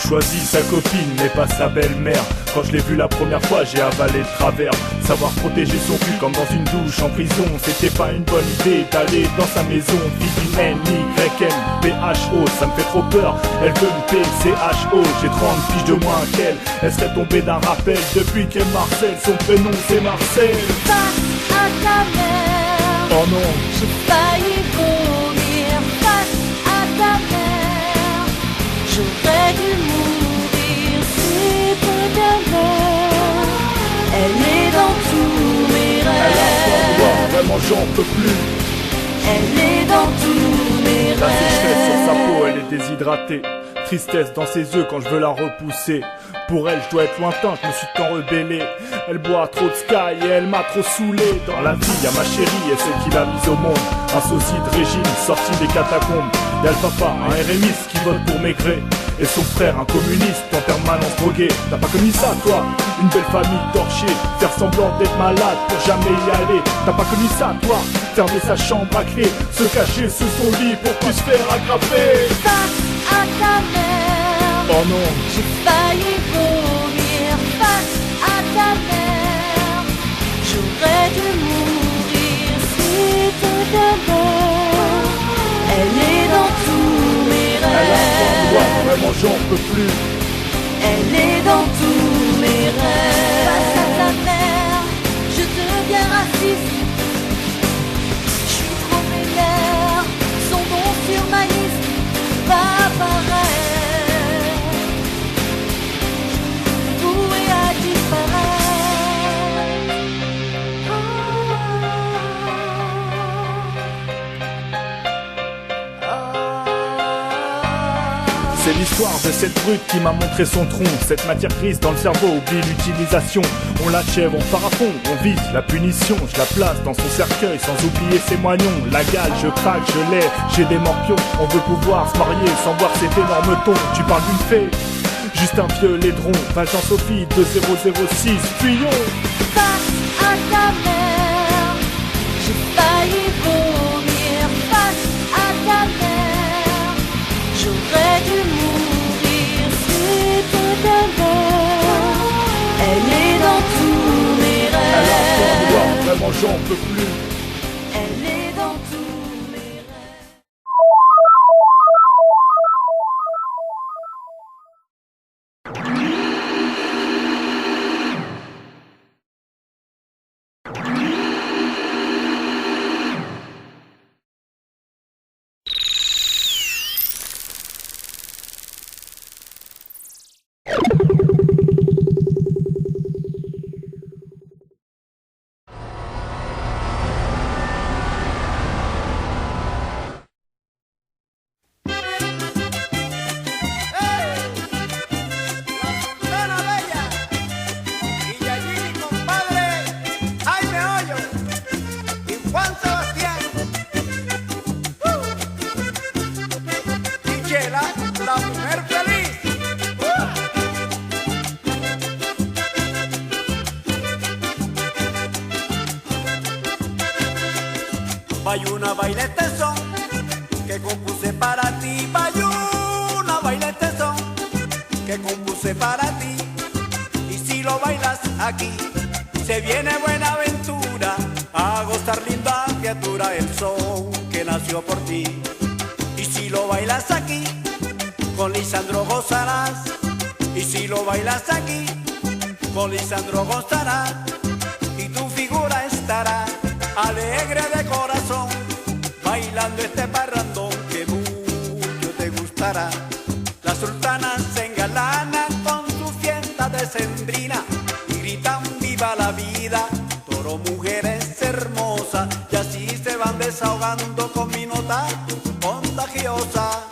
choisi sa copine mais pas sa belle-mère. Quand je l'ai vu la première fois j'ai avalé le travers. Savoir protéger son cul comme dans une douche en prison, c'était pas une bonne idée d'aller dans sa maison. Fille d'une N-Y-N-P-H-O, ça me fait trop peur, elle veut me P-C-H-O. J'ai 30 piges de moins qu'elle, elle serait tombée d'un rappel. Depuis qu'elle Marcel, son prénom c'est Marcel. Face à ta mère, Oh non, j'ai failli vomir. Face à ta mère, j'aurais dû mourir si peu d'amour. Elle est dans tous mes elle a rêves. pas vraiment j'en peux plus. Elle est dans tous mes La sécheresse sur sa rêves. peau, elle est déshydratée. Tristesse dans ses yeux quand je veux la repousser. Pour elle, je dois être lointain, je me suis tant rebellé. Elle boit trop de sky et elle m'a trop saoulé. Dans la vie, y'a ma chérie et celle qui l'a mise au monde. Un sosie de régime sorti des catacombes. Y'a le papa, un RMiste qui vote pour Maigret. Et son frère, un communiste en permanence drogué. T'as pas connu ça, toi? Une belle famille torchée. Faire semblant d'être malade pour jamais y aller. T'as pas connu ça, toi? Fermer sa chambre à clé, se cacher sous son lit pour plus se faire aggraver. Face à ta mère, Oh non, j'ai failli vomir. Face à ta mère, j'aurais dû mourir si peu d'amour. Elle est dans tous mes elle a rêves. pas vraiment j'en peux plus. Elle est dans tous mes rêves. Face à ta mère, je deviens raciste. Je suis trop vénère. Son nom sur ma liste va apparaître, voué à disparaître. C'est l'histoire de cette brute qui m'a montré son tronc. Cette matière grise dans le cerveau oublie l'utilisation. On l'achève, on part à fond, on vise la punition. Je la place dans son cercueil sans oublier ses moignons. La gale, je craque, je l'ai, j'ai des morpions. On veut pouvoir se marier sans voir cet énorme ton. Tu parles d'une fée, juste un vieux laidron. Valjean Sophie 2006, fuyons. Face à ta mère, j'ai failli vomir. Face à ta mère, j'aurais dû mourir si peu d'amour. Elle est dans tous mes Elle a pas rêves. vouloir, vraiment j'en peux plus. Elle est dans tous mes rêves. La mujer feliz. Bayuna baila este son que compuse para ti. Bayuna baila este son que compuse para ti. Y si lo bailas aquí, se viene buena aventura. A gozar linda criatura el son que nació por ti. Y si lo bailas aquí, con Lisandro gozarás. Y si lo bailas aquí, con Lisandro gozarás. Y tu figura estará alegre de corazón, bailando este parrandón que mucho te gustará. Las sultanas se engalanan con su fiesta decembrina y gritan viva la vida, toro mujeres hermosas, y así se van desahogando con mi nota contagiosa.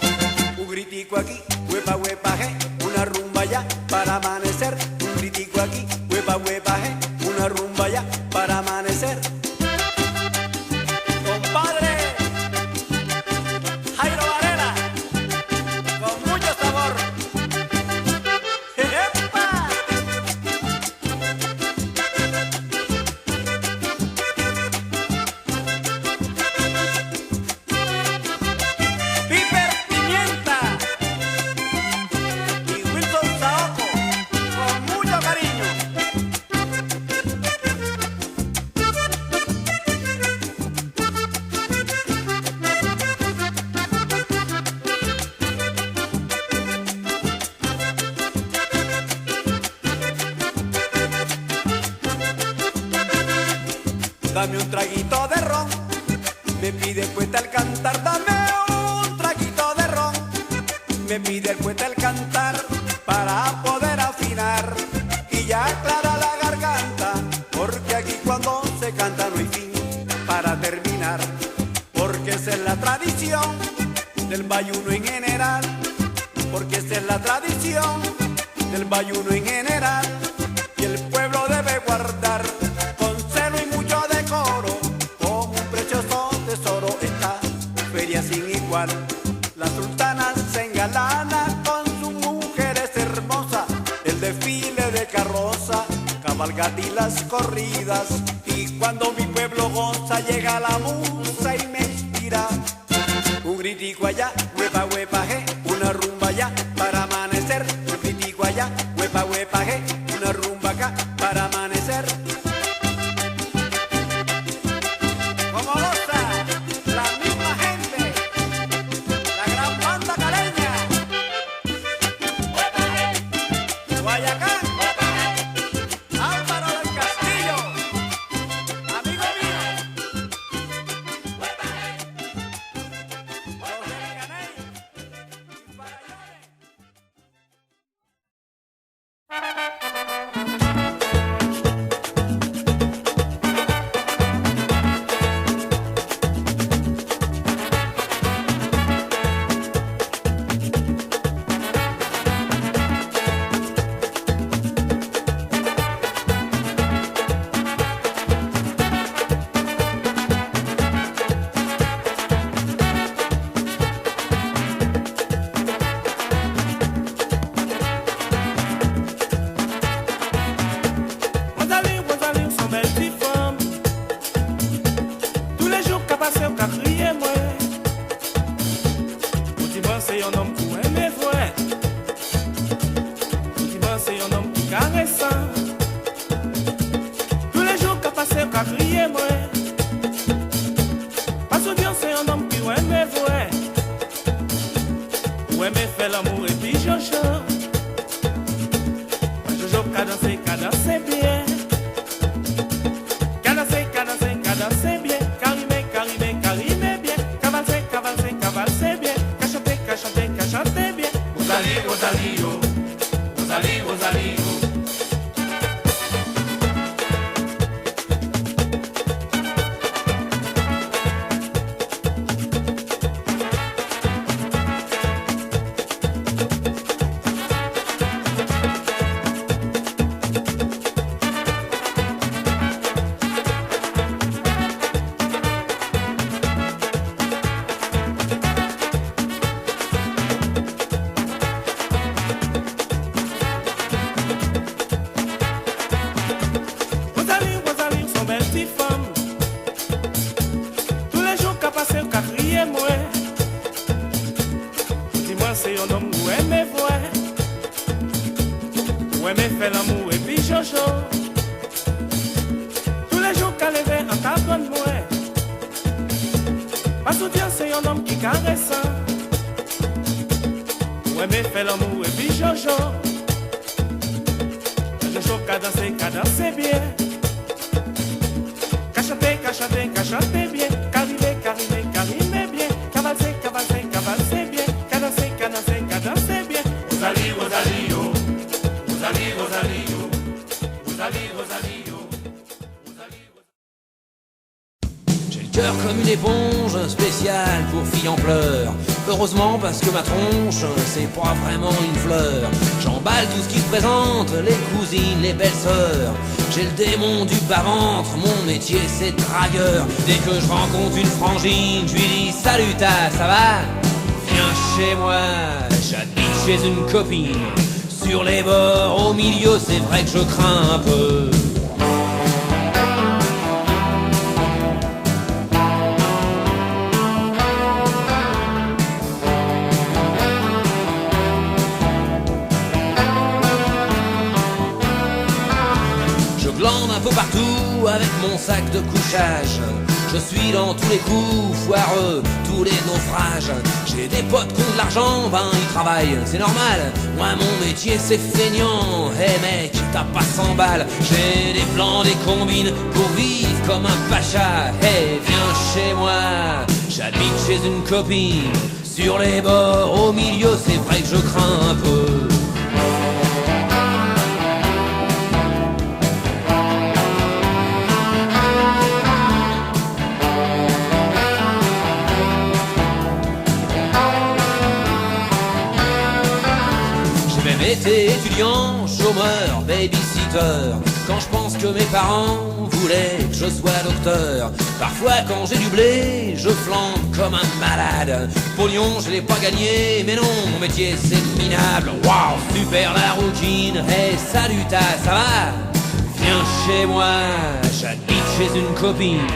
Un gritico aquí, huepa huepa je, una rumba allá para amanecer. Un gritico aquí, huepa huepa je, una rumba allá para amanecer. Compadre Jairo Varela, con mucho sabor. ¡Epa! Piper Pimienta. dame un traguito de ron. Me pide el poeta al cantar, dame un traguito de ron. Me pide el poeta al cantar para poder afinar y ya aclara la garganta, porque aquí cuando se canta no hay fin para terminar, porque esa es la tradición del bayuno en general, porque esa es la tradición del bayuno en general, y el pueblo debe guardar con celo y mucho decoro como un precioso tesoro esta feria sin igual. La sultana se engalana con sus mujeres hermosas, el desfile de carroza, cabalgata y las corridas, y cuando mi pueblo goza llega la musa y me inspira. Un gritico allá, huepa, huepa, je, una rumba allá para amanecer. Un gritico allá, huepa, huepa, je, una rumba acá para amanecer. Como goza la misma gente, la gran banda caleña. Huepa, je, Guayacán, huepa, je, Álvaro del Castillo, amigo mío. Huepa, je, los de Leganés y Farallones. Rosalie, sont belles petites femmes. Tous les jours qu'à passer au quatrième, ouais. Ou dis-moi, c'est un homme pour aimer, ouais. Ou dis-moi, c'est un homme qui caresse. Tous les jours qu'à passer au quatrième, ouais. Parce que Dieu, c'est un homme qui aime, ouais. Ou aimer faire l'amour et puis Jojo. Jojo, qu'à danser bien. Cadencer bien, carimé bien, cavalser bien, cachoter bien. Rosalie, Rosalie. Rosalie, sont belles petites femmes. Tous les jours qu'à passer au quatrième, ouais. Dis-moi, c'est un homme où aimer, ouais. Où aimer faire l'amour et puis Jojo. Tous les jours qu'à lever un tabonne, ouais. Pas soutien, c'est un homme qui caresse. Où aimer faire l'amour et puis Jojo. Jojo, qu'à danser bien. Cachoter bien, carimé bien, cavalser bien, cadencer bien. Rosalie, J'ai le cœur comme une éponge, spécial pour filles en pleurs. Heureusement parce que ma tronche, c'est pas vraiment une fleur. J'emballe tout ce qui se présente, les cousines, les belles-sœurs. J'ai le démon du bas-ventre, mon métier c'est dragueur. Dès que je rencontre une frangine, je lui dis salut ça va? Viens chez moi, j'habite chez une copine. Sur les bords, au milieu, c'est vrai que je crains un peu. Je glande un peu partout avec mon sac de couchage. Je suis dans tous les coups foireux, tous les naufrages. J'ai des potes qui ont de l'argent, ben ils travaillent, c'est normal. Moi mon métier c'est feignant. Hey mec, t'as pas 100 balles. J'ai des plans, des combines pour vivre comme un pacha. Hey, viens chez moi, j'habite chez une copine. Sur les bords, au milieu, c'est vrai que je crains un peu. J'étais étudiant, chômeur, babysitter. Quand je pense que mes parents voulaient que je sois docteur. Parfois quand j'ai du blé, je flambe comme un malade. Pognon, je l'ai pas gagné, mais non, mon métier c'est minable. Waouh, super la routine, hey salut ça va? Viens chez moi, j'habite chez une copine.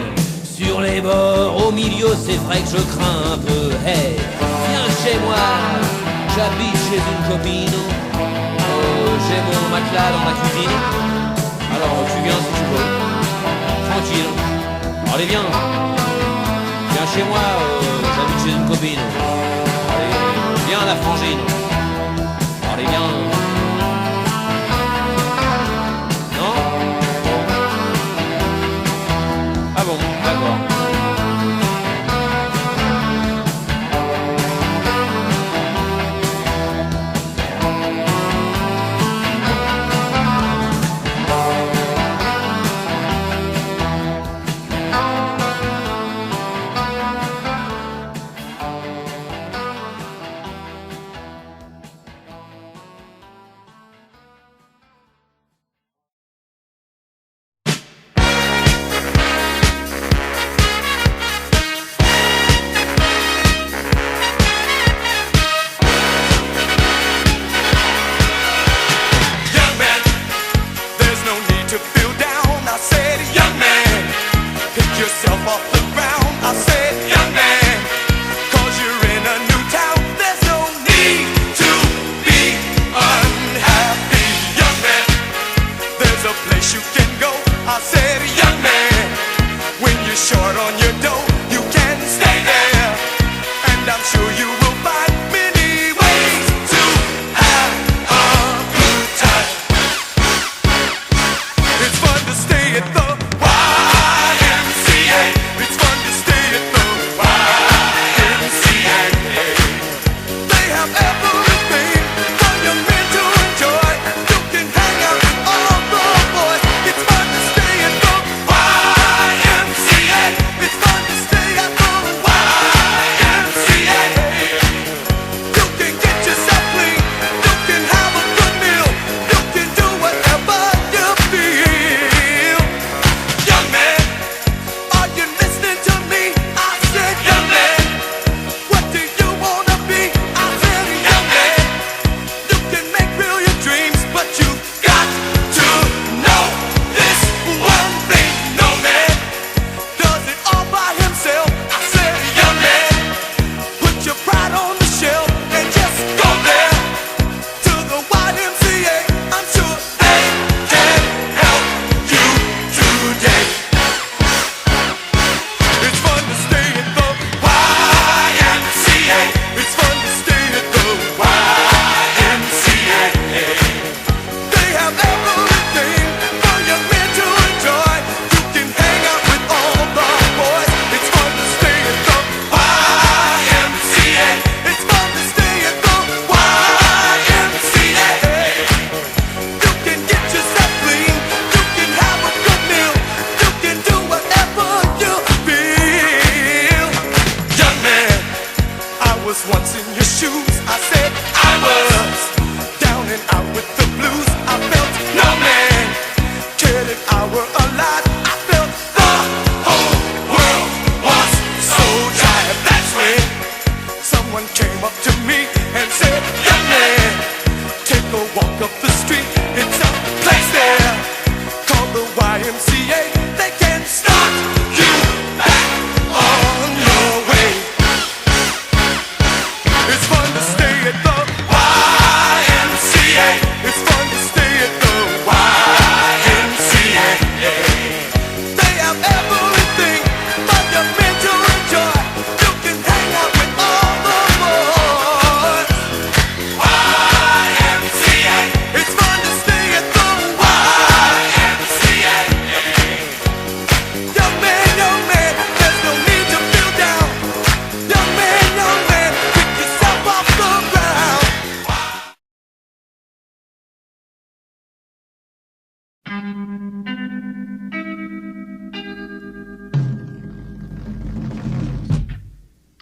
Sur les bords, au milieu, c'est vrai que je crains un peu. Hey, viens chez moi, j'habite chez une copine. J'ai mon matelas dans la cuisine. Alors tu viens si tu veux. Tranquille. Allez viens. Viens chez moi, j'habite chez une copine. Allez, viens la frangine. Allez viens. Non? Ah bon, d'accord.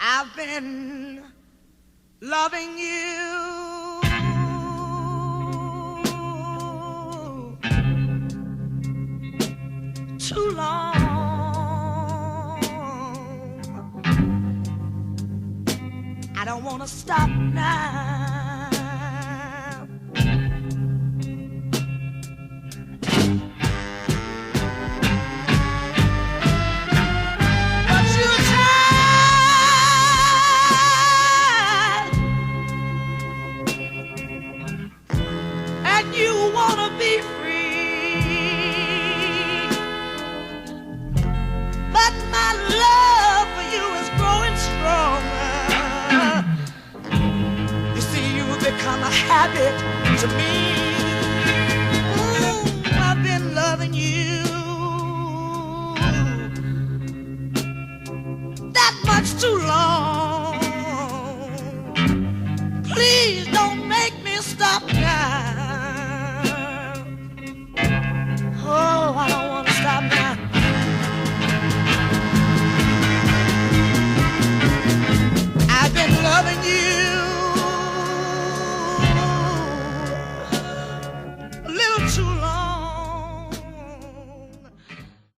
I've been loving you too long. I don't want to stop now. But you tried, and you want to be free. But my love for you is growing stronger. You see, you've become a habit to me. I've been loving you that much too